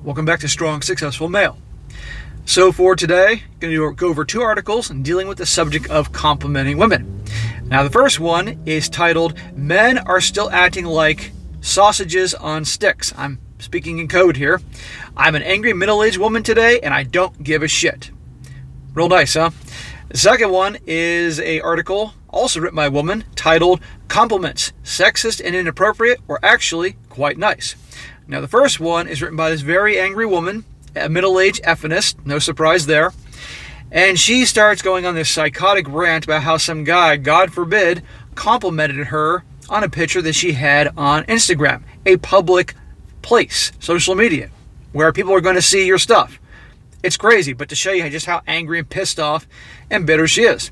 Welcome back to Strong Successful Male. So for today, I'm going to go over 2 articles dealing with the subject of complimenting women. Now the first one is titled, Men Are Still Acting Like Sausages on Sticks. I'm speaking in code here. I'm an angry middle-aged woman today and I don't give a shit. Real nice, huh? The second one is an article also written by a woman titled, Compliments, Sexist and Inappropriate or Actually Quite Nice. Now the first one is written by this very angry woman, a middle-aged effeminist, no surprise there. And she starts going on this psychotic rant about how some guy, God forbid, complimented her on a picture that she had on Instagram, a public place, social media, where people are going to see your stuff. It's crazy, but to show you just how angry and pissed off and bitter she is.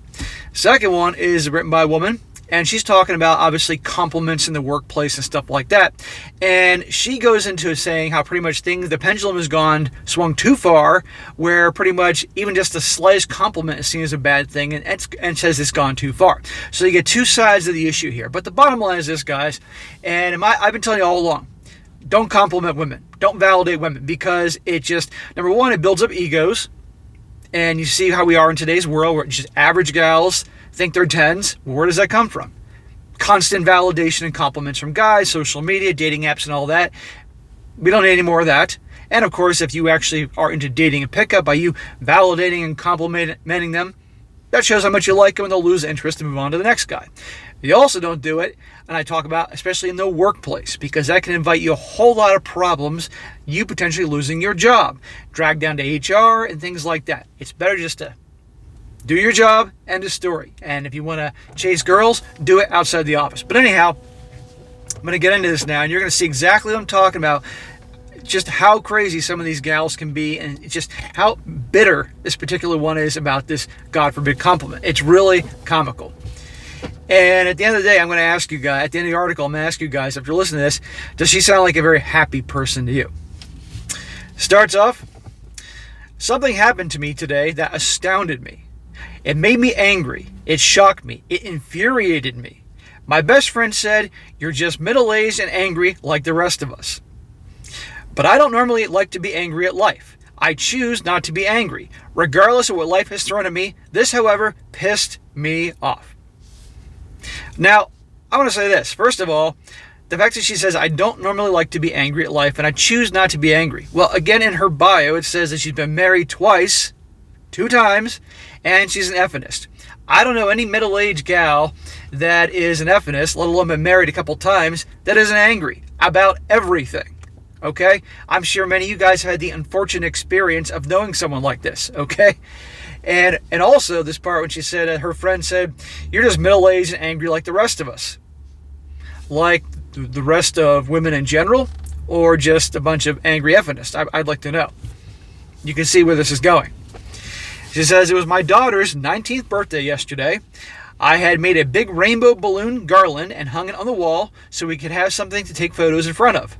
Second one is written by a woman, and she's talking about, obviously, compliments in the workplace and stuff like that. And she goes into saying how pretty much the pendulum has swung too far, where pretty much even just the slightest compliment is seen as a bad thing, and says it's gone too far. So you get 2 sides of the issue here. But the bottom line is this, guys, and I've been telling you all along, don't compliment women. Don't validate women, because it just, number one, it builds up egos. And you see how we are in today's world, where just average gals think they're 10s. Where does that come from? Constant validation and compliments from guys, social media, dating apps, and all that. We don't need any more of that. And of course, if you actually are into dating and pickup, by you validating and complimenting them, that shows how much you like them, and they'll lose interest and move on to the next guy. You also don't do it, and I talk about especially in the workplace, because that can invite you a whole lot of problems, you potentially losing your job, drag down to HR and things like that. It's better just to do your job, end of story. And if you want to chase girls, do it outside the office. But anyhow, I'm going to get into this now, and you're going to see exactly what I'm talking about, just how crazy some of these gals can be, and just how bitter this particular one is about this, God forbid, compliment. It's really comical. And at the end of the day, I'm going to ask you guys, at the end of the article, I'm going to ask you guys, if you're listening to this, does she sound like a very happy person to you? Starts off, something happened to me today that astounded me. It made me angry. It shocked me. It infuriated me. My best friend said, "You're just middle-aged and angry like the rest of us." But I don't normally like to be angry at life. I choose not to be angry, regardless of what life has thrown at me. This, however, pissed me off. Now, I want to say this. First of all, the fact that she says, I don't normally like to be angry at life, and I choose not to be angry. Well, again, in her bio, it says that she's been married twice, 2 times, and she's an effeminist. I don't know any middle-aged gal that is an effeminist, let alone been married a couple times, that isn't angry about everything. Okay? I'm sure many of you guys had the unfortunate experience of knowing someone like this. Okay? And also this part when she said, her friend said, "You're just middle-aged and angry like the rest of us." Like the rest of women in general, or just a bunch of angry effeminists? I'd like to know. You can see where this is going. She says, "It was my daughter's 19th birthday yesterday. I had made a big rainbow balloon garland and hung it on the wall so we could have something to take photos in front of.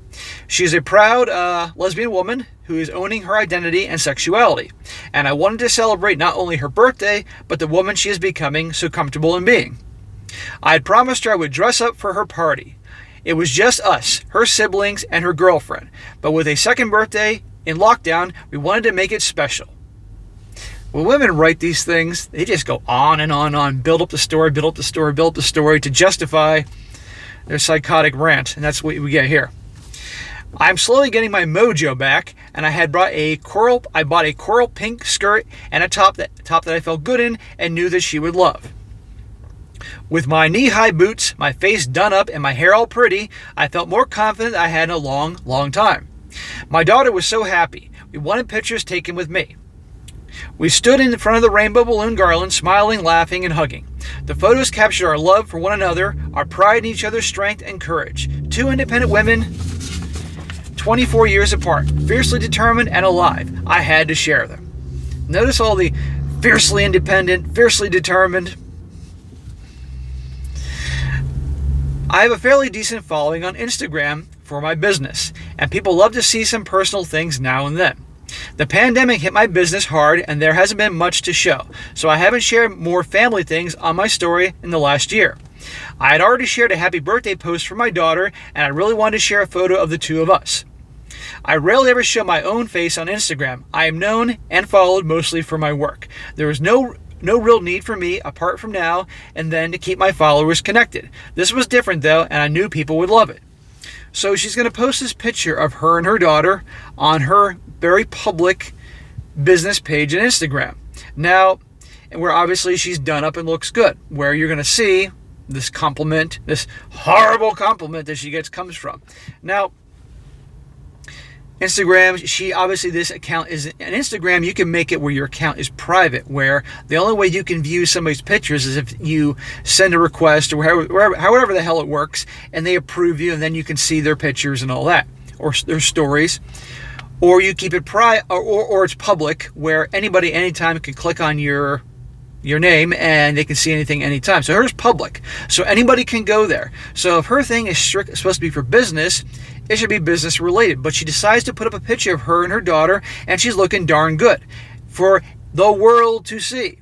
She's a proud lesbian woman who is owning her identity and sexuality. And I wanted to celebrate not only her birthday, but the woman she is becoming so comfortable in being. I had promised her I would dress up for her party. It was just us, her siblings, and her girlfriend. But with a second birthday in lockdown, we wanted to make it special." When women write these things, they just go on and on, build up the story to justify their psychotic rant. And that's what we get here. "I'm slowly getting my mojo back, and I bought a coral pink skirt and a top that I felt good in and knew that she would love. With my knee-high boots, my face done up, and my hair all pretty, I felt more confident than I had in a long, long time. My daughter was so happy. We wanted pictures taken with me. We stood in front of the rainbow balloon garland, smiling, laughing, and hugging. The photos captured our love for one another, our pride in each other's strength and courage. 2 independent women, 24 years apart, fiercely determined and alive. I had to share them." Notice all the fiercely independent, fiercely determined. "I have a fairly decent following on Instagram for my business, and people love to see some personal things now and then. The pandemic hit my business hard, and there hasn't been much to show, so I haven't shared more family things on my story in the last year. I had already shared a happy birthday post for my daughter, and I really wanted to share a photo of the 2 of us. I rarely ever show my own face on Instagram. I am known and followed mostly for my work. There is no real need for me apart from now and then to keep my followers connected. This was different though, and I knew people would love it. So she's going to post this picture of her and her daughter on her very public business page on Instagram. Now, where obviously she's done up and looks good, where you're going to see this compliment, this horrible compliment that she gets comes from. Now, Instagram, this account is an Instagram. You can make it where your account is private, where the only way you can view somebody's pictures is if you send a request or however the hell it works, and they approve you, and then you can see their pictures and all that, or their stories. Or you keep it private, or it's public, where anybody anytime can click on your name and they can see anything anytime. So hers public, so anybody can go there. So if her thing is supposed to be for business, it should be business related. But she decides to put up a picture of her and her daughter, and she's looking darn good for the world to see.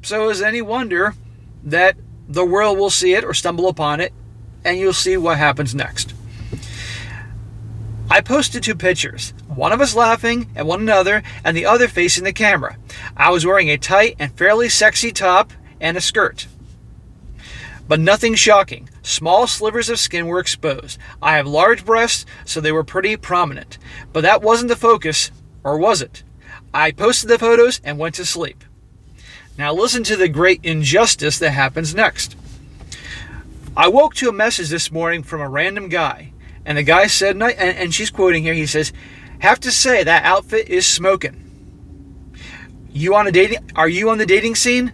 So is any wonder that the world will see it or stumble upon it, and you'll see what happens next. I posted 2 pictures, one of us laughing at one another and the other facing the camera. I was wearing a tight and fairly sexy top and a skirt. But nothing shocking. Small slivers of skin were exposed. I have large breasts, so they were pretty prominent. But that wasn't the focus, or was it? I posted the photos and went to sleep. Now listen to the great injustice that happens next. I woke to a message this morning from a random guy. And the guy said, and she's quoting here, he says, "Have to say that outfit is smoking. Are you on the dating scene?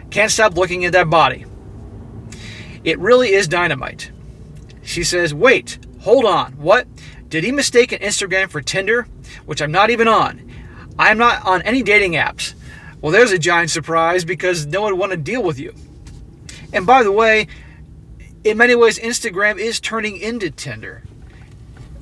Can't stop looking at that body. It really is dynamite." She says, "Wait, hold on. What? Did he mistake an Instagram for Tinder? Which I'm not even on. I'm not on any dating apps." Well, there's a giant surprise, because no one would want to deal with you. And by the way, in many ways, Instagram is turning into Tinder,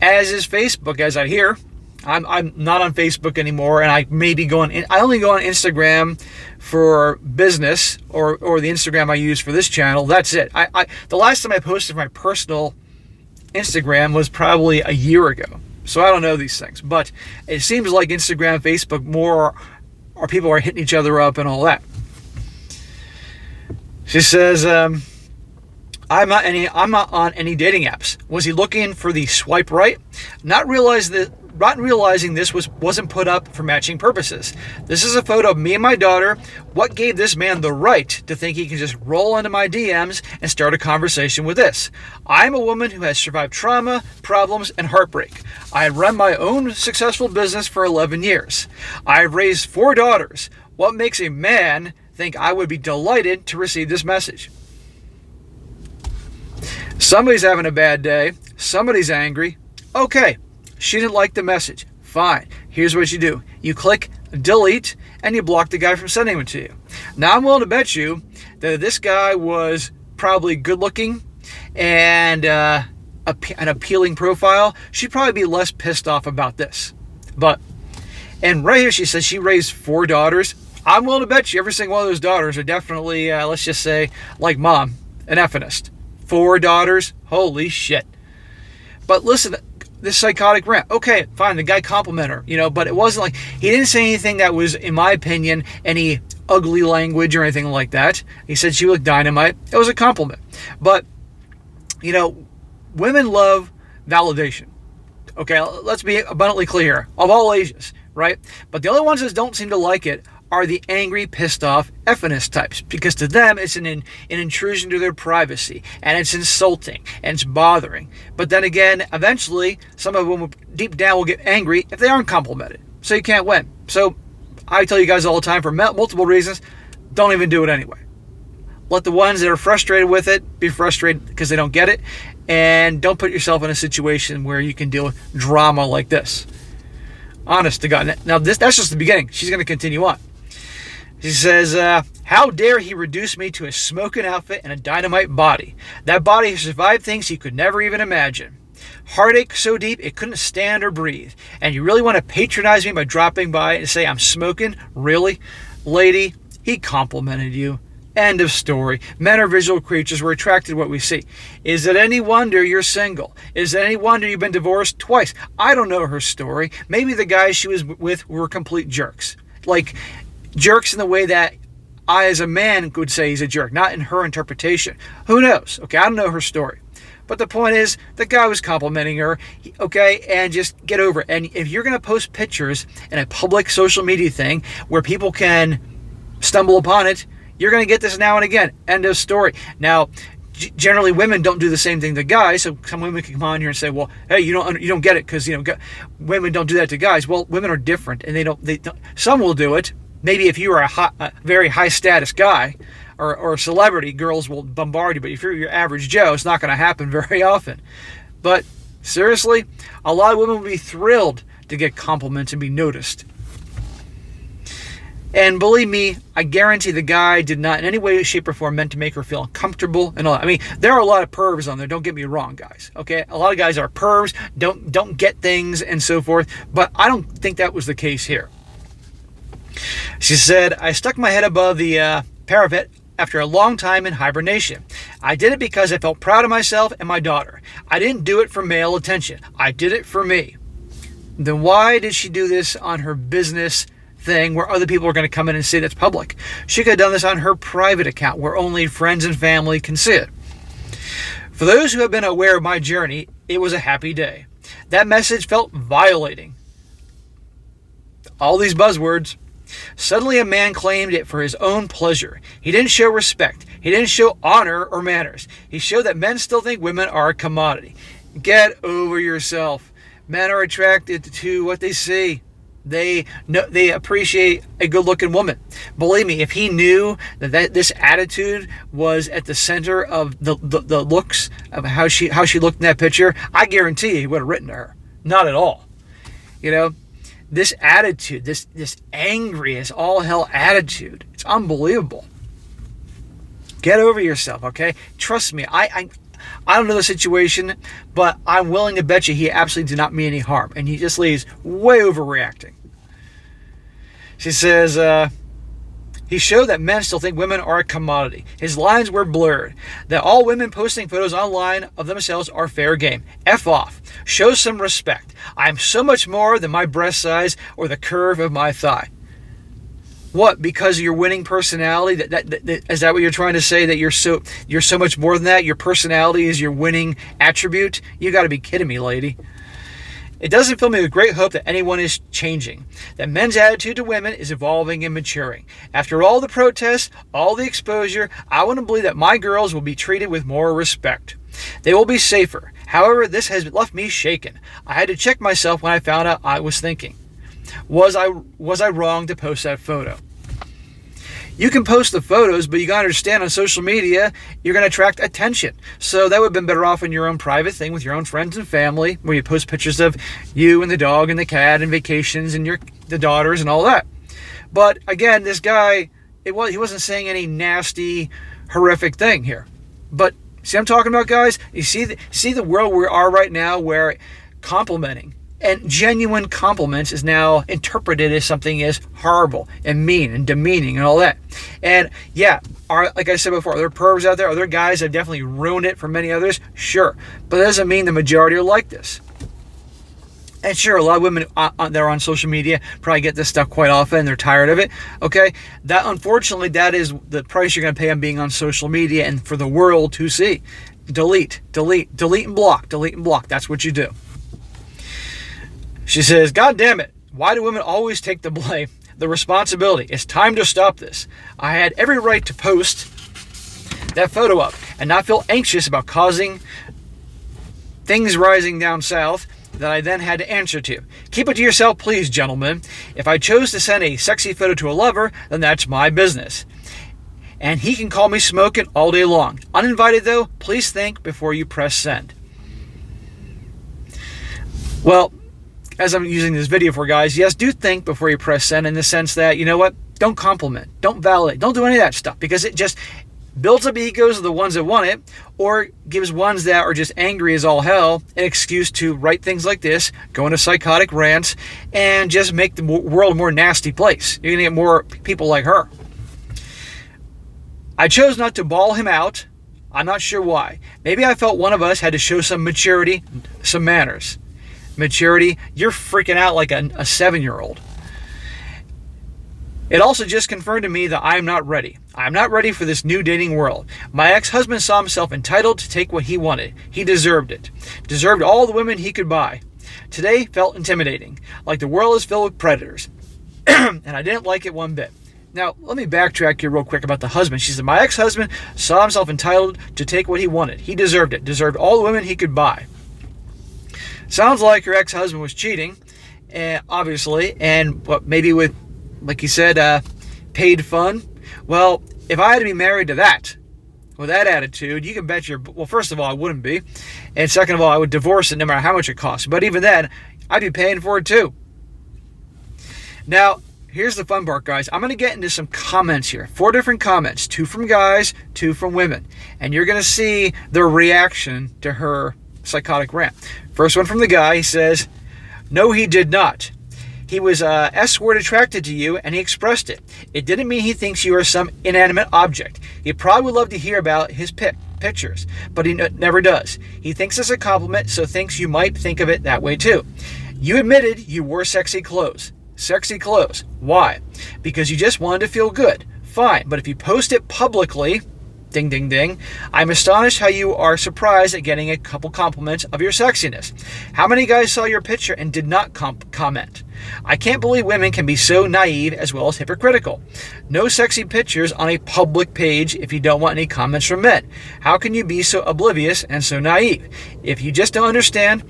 as is Facebook, as I hear. I'm not on Facebook anymore, and I only go on Instagram for business, or the Instagram I use for this channel. That's it. The last time I posted my personal Instagram was probably a year ago, so I don't know these things. But it seems like Instagram, Facebook, more or people are hitting each other up and all that. She says, I'm not on any dating apps. Was he looking for the swipe right? Not realizing this wasn't put up for matching purposes. This is a photo of me and my daughter. What gave this man the right to think he can just roll into my DMs and start a conversation with this? I'm a woman who has survived trauma, problems, and heartbreak. I have run my own successful business for 11 years. I have raised 4 daughters. What makes a man think I would be delighted to receive this message? Somebody's having a bad day. Somebody's angry. Okay, she didn't like the message. Fine. Here's what you do. You click delete, and you block the guy from sending it to you. Now, I'm willing to bet you that this guy was probably good looking and an appealing profile. She'd probably be less pissed off about this. And right here she says she raised 4 daughters. I'm willing to bet you every single one of those daughters are definitely, let's just say, like mom, an effeminist. 4 daughters? Holy shit. But listen, this psychotic rant. Okay, fine, the guy complimented her, but it wasn't like, he didn't say anything that was, in my opinion, any ugly language or anything like that. He said she looked dynamite. It was a compliment. But, women love validation. Okay, let's be abundantly clear. Of all ages, right? But the only ones that don't seem to like it are the angry, pissed off, effeminist types, because to them it's an intrusion to their privacy, and it's insulting, and it's bothering. But then again, eventually, some of them deep down will get angry if they aren't complimented. So you can't win. So I tell you guys all the time, for multiple reasons, don't even do it anyway. Let the ones that are frustrated with it be frustrated because they don't get it, and don't put yourself in a situation where you can deal with drama like this. Honest to God. Now, that's just the beginning. She's going to continue on. She says, how dare he reduce me to a smoking outfit and a dynamite body? That body has survived things he could never even imagine. Heartache so deep it couldn't stand or breathe. And you really want to patronize me by dropping by and say I'm smoking? Really? Lady, he complimented you. End of story. Men are visual creatures. We're attracted to what we see. Is it any wonder you're single? Is it any wonder you've been divorced twice? I don't know her story. Maybe the guys she was with were complete jerks. Like, jerks in the way that I, as a man, would say he's a jerk, not in her interpretation. Who knows? Okay, I don't know her story. But the point is, the guy was complimenting her, okay, and just get over it. And if you're going to post pictures in a public social media thing where people can stumble upon it, you're going to get this now and again. End of story. Now, generally women don't do the same thing to guys, so some women can come on here and say, well, hey, you don't get it because women don't do that to guys. Well, women are different, and they don't. Some will do it. Maybe if you are a very high status guy or a celebrity, girls will bombard you. But if you're your average Joe, it's not going to happen very often. But seriously, a lot of women would be thrilled to get compliments and be noticed. And believe me, I guarantee the guy did not in any way, shape, or form meant to make her feel uncomfortable and all that. I mean, there are a lot of pervs on there, don't get me wrong, guys. Okay? A lot of guys are pervs, don't get things and so forth, but I don't think that was the case here. She said, I stuck my head above the parapet after a long time in hibernation. I did it because I felt proud of myself and my daughter. I didn't do it for male attention. I did it for me. Then why did she do this on her business thing where other people are going to come in and say that's public? She could have done this on her private account where only friends and family can see it. For those who have been aware of my journey, it was a happy day. That message felt violating. All these buzzwords. Suddenly a man claimed it for his own pleasure. He didn't show respect. He didn't show honor or manners. He showed that men still think women are a commodity. Get over yourself. Men are attracted to what they see. They appreciate a good-looking woman. Believe me, if he knew that this attitude was at the center of the looks of how she looked in that picture, I guarantee he would have written to her. Not at all. This attitude, this angry as all hell attitude, it's unbelievable. Get over yourself, okay? Trust me, I don't know the situation, but I'm willing to bet you he absolutely did not mean any harm, and he just leaves way overreacting. She says, he showed that men still think women are a commodity. His lines were blurred. That all women posting photos online of themselves are fair game. F off. Show some respect. I am so much more than my breast size or the curve of my thigh. What? Because of your winning personality? Is that what you're trying to say? That you're so much more than that? Your personality is your winning attribute? You got to be kidding me, lady. It doesn't fill me with great hope that anyone is changing, that men's attitude to women is evolving and maturing. After all the protests, all the exposure, I want to believe that my girls will be treated with more respect. They will be safer. However, this has left me shaken. I had to check myself when I found out I was thinking. Was I wrong to post that photo? You can post the photos, but you got to understand on social media, you're going to attract attention. So that would have been better off in your own private thing with your own friends and family, where you post pictures of you and the dog and the cat and vacations and the daughters and all that. But again, this guy, he wasn't saying any nasty, horrific thing here. But see what I'm talking about, guys? You see the world we are right now where complimenting and genuine compliments is now interpreted as something as horrible and mean and demeaning and all that. And yeah, like I said before, are there pervs out there? Are there guys that have definitely ruined it for many others? Sure. But that doesn't mean the majority are like this. And sure, a lot of women that are on social media probably get this stuff quite often. They're tired of it. Okay? Unfortunately, that is the price you're going to pay on being on social media and for the world to see. Delete and block. That's what you do. She says, God damn it. Why do women always take the blame, the responsibility? It's time to stop this. I had every right to post that photo up and not feel anxious about causing things rising down south that I then had to answer to. Keep it to yourself, please, gentlemen. If I chose to send a sexy photo to a lover, then that's my business. And he can call me smoking all day long. Uninvited, though, please think before you press send. Well, as I'm using this video for, guys, yes, do think before you press send, in the sense that, you know what, don't compliment, don't validate, don't do any of that stuff, because it just builds up egos of the ones that want it, or gives ones that are just angry as all hell an excuse to write things like this, go into psychotic rants, and just make the world a more nasty place. You're going to get more people like her. I chose not to bawl him out. I'm not sure why. Maybe I felt one of us had to show some maturity, some manners. Maturity? You're freaking out like a 7-year-old. It also just confirmed to me that I'm not ready. I'm not ready for this new dating world. My ex-husband saw himself entitled to take what he wanted. He deserved it. Deserved all the women he could buy. Today felt intimidating, like the world is filled with predators. And I didn't like it one bit. Now, let me backtrack here real quick about the husband. She said, my ex-husband saw himself entitled to take what he wanted. He deserved it. Deserved all the women he could buy. Sounds like her ex-husband was cheating, obviously, and maybe with, like you said, paid fun. Well, if I had to be married to that, with that attitude, you can bet well, first of all, I wouldn't be. And second of all, I would divorce it no matter how much it costs. But even then, I'd be paying for it too. Now, here's the fun part, guys. I'm going to get into some comments here. 4 different comments. 2 from guys, 2 from women. And you're going to see their reaction to her psychotic rant. First one from the guy. He says, no, he did not. He was S-word attracted to you, and he expressed it. It didn't mean he thinks you are some inanimate object. He probably would love to hear about his pictures, but he never does. He thinks it's a compliment, so thinks you might think of it that way too. You admitted you wore sexy clothes. Sexy clothes. Why? Because you just wanted to feel good. Fine, but if you post it publicly, ding, ding, ding, I'm astonished how you are surprised at getting a couple compliments of your sexiness. How many guys saw your picture and did not comment? I can't believe women can be so naive as well as hypocritical. No sexy pictures on a public page if you don't want any comments from men. How can you be so oblivious and so naive? If you just don't understand,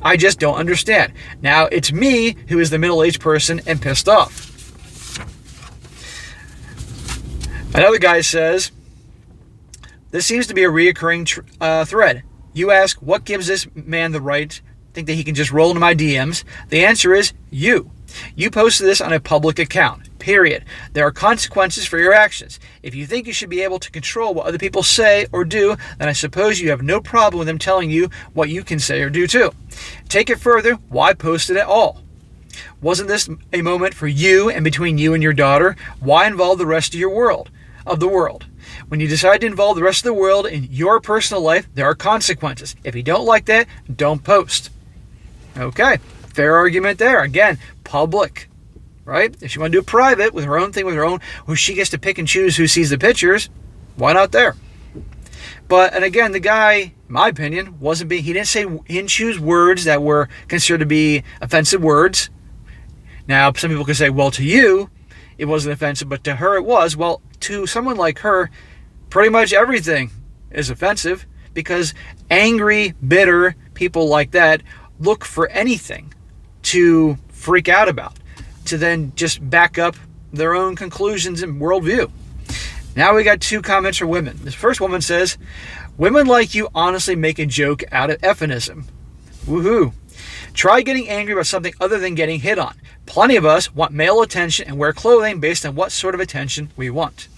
I just don't understand. Now, it's me who is the middle-aged person and pissed off. Another guy says, this seems to be a reoccurring thread. You ask, what gives this man the right to think that he can just roll into my DMs? The answer is you. You posted this on a public account, period. There are consequences for your actions. If you think you should be able to control what other people say or do, then I suppose you have no problem with them telling you what you can say or do too. Take it further, why post it at all? Wasn't this a moment for you and between you and your daughter? Why involve the rest of the world? When you decide to involve the rest of the world in your personal life, there are consequences. If you don't like that, don't post. Okay, fair argument there. Again, public, right? If she want to do private with her own thing, with her own, where she gets to pick and choose who sees the pictures, why not there? But, and again, the guy, in my opinion, he didn't choose words that were considered to be offensive words. Now, some people could say, well, to you, it wasn't offensive, but to her it was. Well, to someone like her, pretty much everything is offensive because angry, bitter people like that look for anything to freak out about, to then just back up their own conclusions and worldview. Now we got 2 comments from women. This first woman says, women like you honestly make a joke out of effenism. Woohoo. Try getting angry about something other than getting hit on. Plenty of us want male attention and wear clothing based on what sort of attention we want.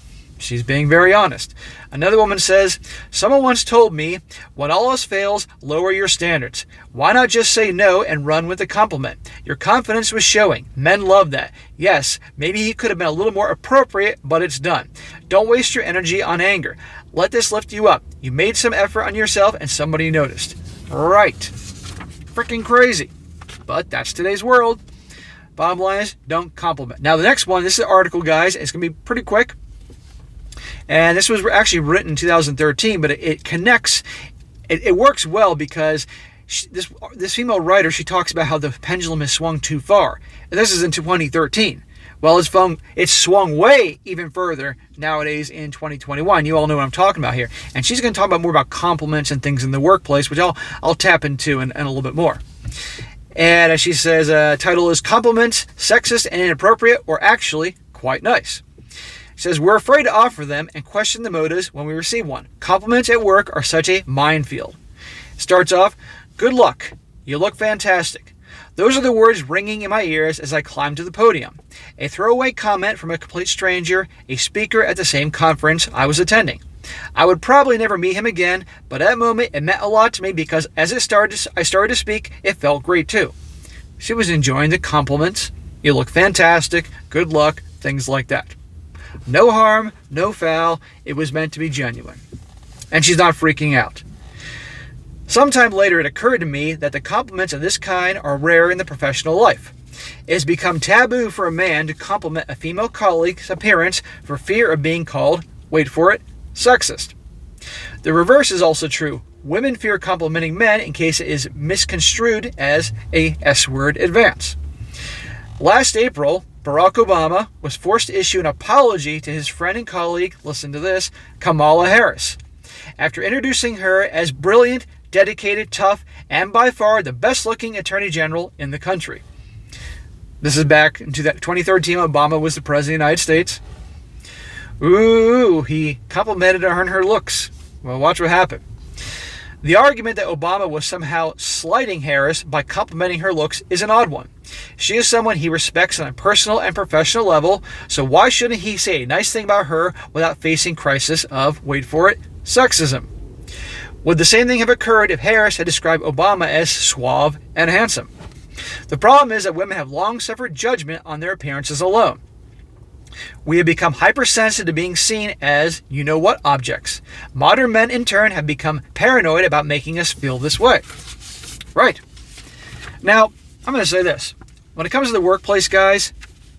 She's being very honest. Another woman says, someone once told me, when all else fails, lower your standards. Why not just say no and run with the compliment? Your confidence was showing. Men love that. Yes, maybe he could have been a little more appropriate, but it's done. Don't waste your energy on anger. Let this lift you up. You made some effort on yourself and somebody noticed. Right. Freaking crazy. But that's today's world. Bottom line is, don't compliment. Now the next one, this is an article, guys. It's going to be pretty quick. And this was actually written in 2013, but it connects. It works well because this female writer, she talks about how the pendulum has swung too far. And this is in 2013. Well, it's swung way even further nowadays in 2021. You all know what I'm talking about here. And she's going to talk about more about compliments and things in the workplace, which I'll tap into in a little bit more. And as she says, title is Compliments, Sexist and Inappropriate, or Actually Quite Nice. It says, we're afraid to offer them and question the motives when we receive one. Compliments at work are such a minefield. Starts off, good luck. You look fantastic. Those are the words ringing in my ears as I climb to the podium. A throwaway comment from a complete stranger, a speaker at the same conference I was attending. I would probably never meet him again, but at that moment it meant a lot to me because as I started to speak, it felt great too. She was enjoying the compliments. You look fantastic. Good luck. Things like that. No harm, no foul. It was meant to be genuine. And she's not freaking out. Sometime later, it occurred to me that the compliments of this kind are rare in the professional life. It has become taboo for a man to compliment a female colleague's appearance for fear of being called, wait for it, sexist. The reverse is also true. Women fear complimenting men in case it is misconstrued as a S-word advance. Last April, Barack Obama was forced to issue an apology to his friend and colleague, listen to this, Kamala Harris, after introducing her as brilliant, dedicated, tough, and by far the best-looking Attorney General in the country. This is back in 2013. Obama was the President of the United States. Ooh, he complimented her on her looks. Well, watch what happened. The argument that Obama was somehow slighting Harris by complimenting her looks is an odd one. She is someone he respects on a personal and professional level, so why shouldn't he say a nice thing about her without facing crisis of, wait for it, sexism? Would the same thing have occurred if Harris had described Obama as suave and handsome? The problem is that women have long suffered judgment on their appearances alone. We have become hypersensitive to being seen as you-know-what objects. Modern men, in turn, have become paranoid about making us feel this way. Right. Now, I'm going to say this. When it comes to the workplace, guys,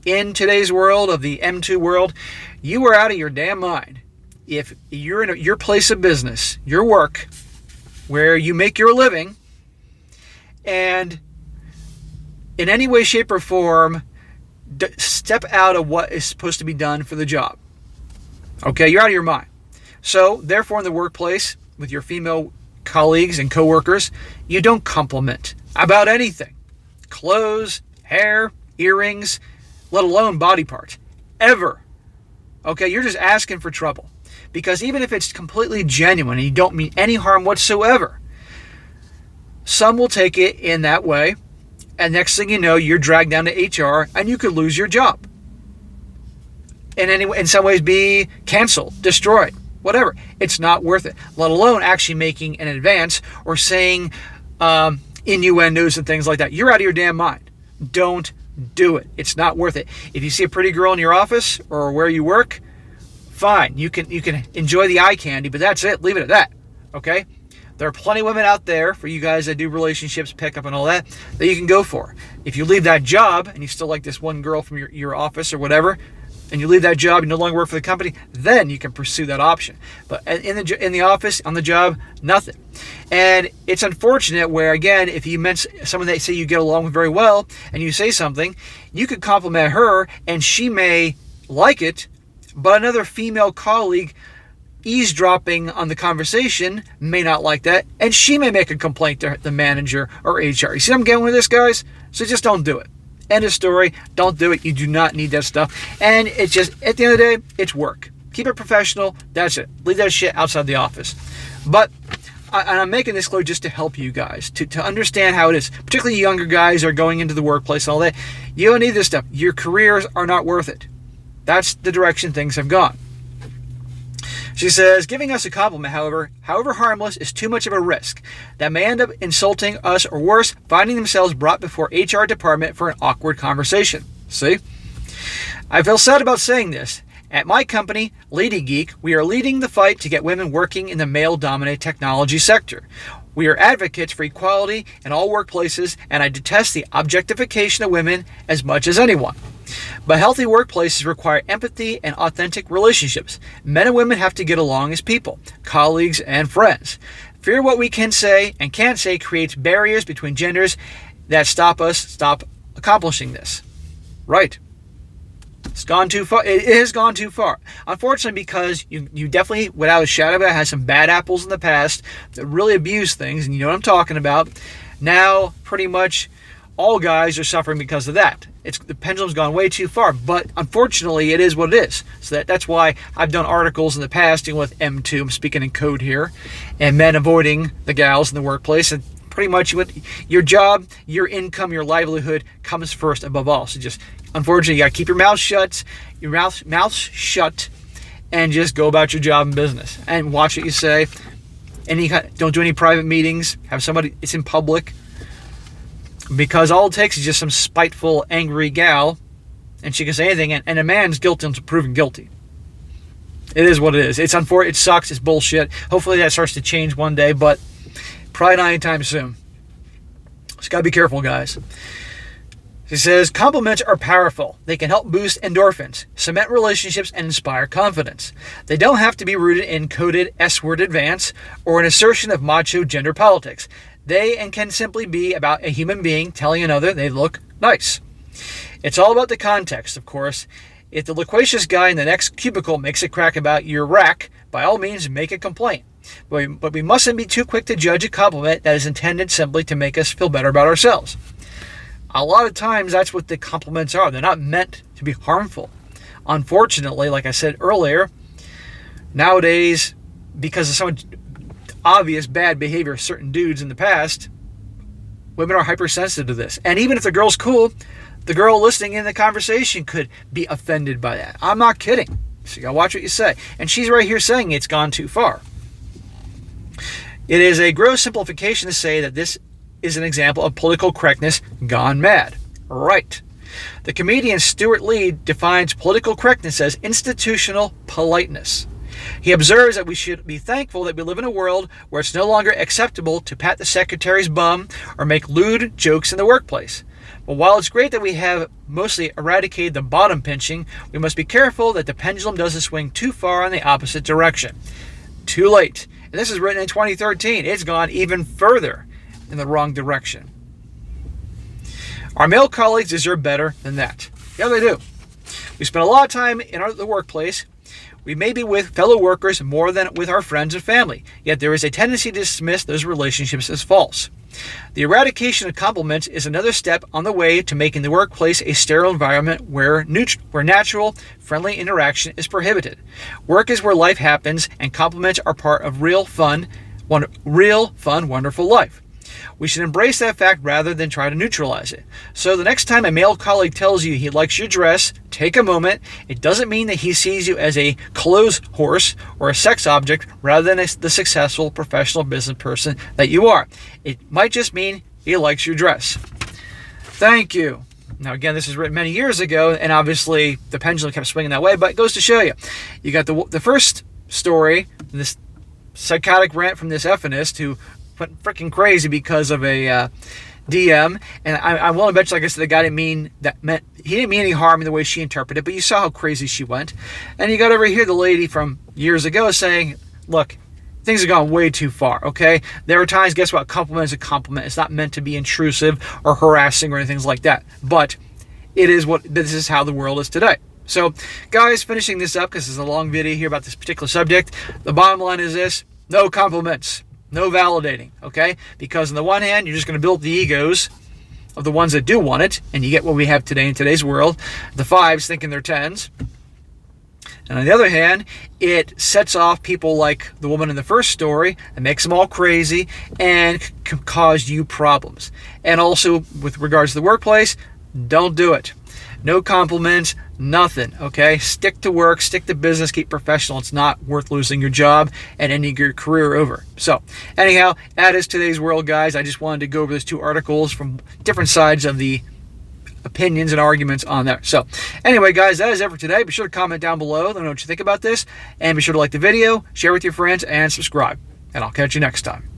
in today's world of the M2 world, you are out of your damn mind. If you're in your place of business, your work, where you make your living, and in any way, shape, or form, step out of what is supposed to be done for the job. Okay, you're out of your mind. So, therefore, in the workplace, with your female colleagues and coworkers, you don't compliment about anything. Clothes, hair, earrings, let alone body parts. Ever. Okay, you're just asking for trouble. Because even if it's completely genuine and you don't mean any harm whatsoever, some will take it in that way, and next thing you know, you're dragged down to HR and you could lose your job. And in some ways be canceled, destroyed, whatever. It's not worth it, let alone actually making an advance or saying innuendos and things like that. You're out of your damn mind. Don't do it. It's not worth it. If you see a pretty girl in your office or where you work, fine. You can enjoy the eye candy, but that's it. Leave it at that. Okay? There are plenty of women out there for you guys that do relationships, pickup, and all that you can go for. If you leave that job and you still like this one girl from your office or whatever, and you leave that job, you no longer work for the company, then you can pursue that option. But in the office, on the job, nothing. And it's unfortunate where, again, if you meant someone that say you get along with very well, and you say something, you could compliment her, and she may like it, but another female colleague eavesdropping on the conversation may not like that, and she may make a complaint to the manager or HR. You see what I'm getting with this, guys? So just don't do it. End of story. Don't do it. You do not need that stuff. And it's just, at the end of the day, it's work. Keep it professional. That's it. Leave that shit outside the office. But I'm making this clear just to help you guys, to understand how it is. Particularly younger guys are going into the workplace and all that. You don't need this stuff. Your careers are not worth it. That's the direction things have gone. She says, giving us a compliment, however harmless, is too much of a risk. That may end up insulting us, or worse, finding themselves brought before HR department for an awkward conversation. See? I feel sad about saying this. At my company, Lady Geek, we are leading the fight to get women working in the male-dominated technology sector. We are advocates for equality in all workplaces, and I detest the objectification of women as much as anyone. But healthy workplaces require empathy and authentic relationships. Men and women have to get along as people, colleagues, and friends. Fear what we can say and can't say creates barriers between genders that stop accomplishing this. Right. It's gone too far. It has gone too far. Unfortunately, because you definitely, without a shadow of a doubt, had some bad apples in the past that really abused things, and you know what I'm talking about. Now, pretty much all guys are suffering because of that. The pendulum's gone way too far, but unfortunately, it is what it is. So that's why I've done articles in the past dealing with M2. I'm speaking in code here, and men avoiding the gals in the workplace. And pretty much your job, your income, your livelihood comes first above all. So just, unfortunately, you got to keep your mouth shut, and just go about your job and business. And watch what you say. Don't do any private meetings. Have somebody, it's in public. Because all it takes is just some spiteful, angry gal, and she can say anything, and a man's guilty until proven guilty. It is what it is. It's unfortunate. It sucks. It's bullshit. Hopefully that starts to change one day, but probably not anytime soon. Just gotta be careful, guys. She says, compliments are powerful. They can help boost endorphins, cement relationships, and inspire confidence. They don't have to be rooted in coded S-word advance or an assertion of macho gender politics. They can simply be about a human being telling another they look nice. It's all about the context, of course. If the loquacious guy in the next cubicle makes a crack about your rack, by all means make a complaint. But we mustn't be too quick to judge a compliment that is intended simply to make us feel better about ourselves. A lot of times that's what the compliments are. They're not meant to be harmful. Unfortunately, like I said earlier, nowadays, because of some obvious bad behavior of certain dudes in the past, women are hypersensitive to this. And even if the girl's cool, the girl listening in the conversation could be offended by that. I'm not kidding. So you gotta watch what you say. And she's right here saying it's gone too far. It is a gross simplification to say that this is an example of political correctness gone mad. Right. The comedian Stuart Lee defines political correctness as institutional politeness. He observes that we should be thankful that we live in a world where it's no longer acceptable to pat the secretary's bum or make lewd jokes in the workplace. But while it's great that we have mostly eradicated the bottom pinching, we must be careful that the pendulum doesn't swing too far in the opposite direction. Too late. And this is written in 2013. It's gone even further in the wrong direction. Our male colleagues deserve better than that. Yeah, they do. We spend a lot of time in the workplace. We may be with fellow workers more than with our friends and family, yet there is a tendency to dismiss those relationships as false. The eradication of compliments is another step on the way to making the workplace a sterile environment where natural, friendly interaction is prohibited. Work is where life happens, and compliments are part of real fun, wonderful life. We should embrace that fact rather than try to neutralize it. So the next time a male colleague tells you he likes your dress, take a moment. It doesn't mean that he sees you as a clothes horse or a sex object rather than the successful professional business person that you are. It might just mean he likes your dress. Thank you. Now, again, this was written many years ago, and obviously the pendulum kept swinging that way, but it goes to show you. You got the first story, this psychotic rant from this effeminist who went freaking crazy because of a DM, and I will bet you, like I said, the guy didn't mean any harm in the way she interpreted it, but you saw how crazy she went. And you got over here the lady from years ago saying, look, things have gone way too far, okay? There are times, guess what, compliment is a compliment. It's not meant to be intrusive or harassing or anything like that, but this is how the world is today. So, guys, finishing this up, because this is a long video here about this particular subject, the bottom line is this: no compliments. No validating, okay? Because on the one hand, you're just going to build the egos of the ones that do want it, and you get what we have today in today's world, the 5s thinking they're 10s. And on the other hand, it sets off people like the woman in the first story and makes them all crazy and can cause you problems. And also, with regards to the workplace, don't do it. No compliments, nothing, okay? Stick to work, stick to business, keep professional. It's not worth losing your job and ending your career over. So, anyhow, that is today's world, guys. I just wanted to go over those 2 articles from different sides of the opinions and arguments on there. So, anyway, guys, that is it for today. Be sure to comment down below. Let me know what you think about this. And be sure to like the video, share with your friends, and subscribe. And I'll catch you next time.